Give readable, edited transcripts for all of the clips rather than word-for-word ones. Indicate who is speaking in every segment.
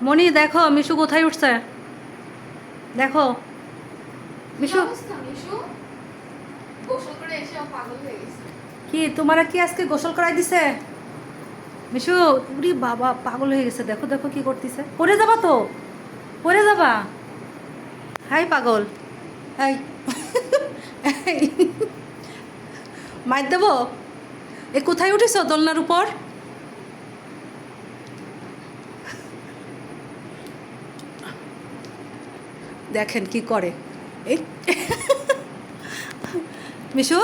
Speaker 1: মনি দেখো মিশু কোথায় উঠছে, দেখো মিশু।
Speaker 2: গোসল করে এসে পাগল হয়ে গেছে।
Speaker 1: কি তোমারা কি আজকে গোসল করাই দিছে? মিশু উরি বাবা পাগল হয়ে গেছে, দেখো দেখো কি করতেছে। পড়ে যাবা তো, পড়ে যাবা। হাই পাগল, হাই মার দেবো। এ কোথায় উঠেছ দোলনার উপর? দেখেন কি করে এই মিশু,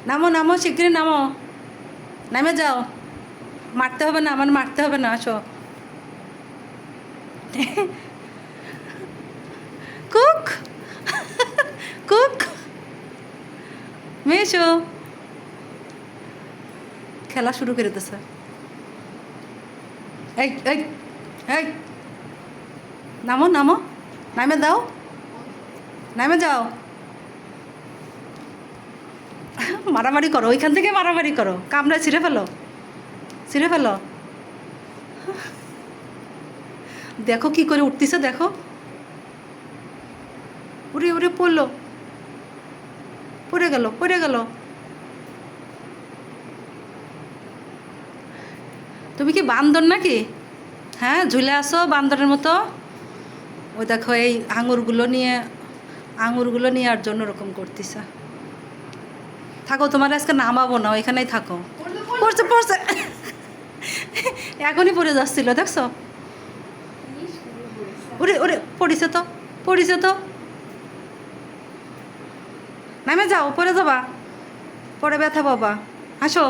Speaker 1: নামো নামো শিগগিরি নামো, নামে যাও। মারতে হবে না, আমার মারতে হবে না, আসো। কুক কুক মিশু খেলা শুরু করে দিছে। এই এই এই নামো নামো, নামে দাও, নামে যাও। মারামারি করো, ওইখান থেকে মারামারি করো, কামড়া ছিঁড়ে ফেলো, ছিঁড়ে ফেলো। দেখো কি করে উঠতেছে, দেখো উড়ে উড়ে পড়লো, পড়ে গেল, পড়ে গেল। তুমি কি বান্দর নাকি? হ্যাঁ ঝুলে আসো বান্দরের মতো। ওই দেখো এই আঙুরগুলো নিয়ে আর জন্য ওরকম করতেছে। থাকো, তোমার আজকে নামাবো না, ওইখানেই থাকো। পড়ছে পড়ছে, এখনই পড়ে যাচ্ছিল, দেখছো? ওরে ওরে পড়িছে তো, পড়িছে তো। নামে যাও, পড়ে যাবা, পরে ব্যথা পাবা। আসো।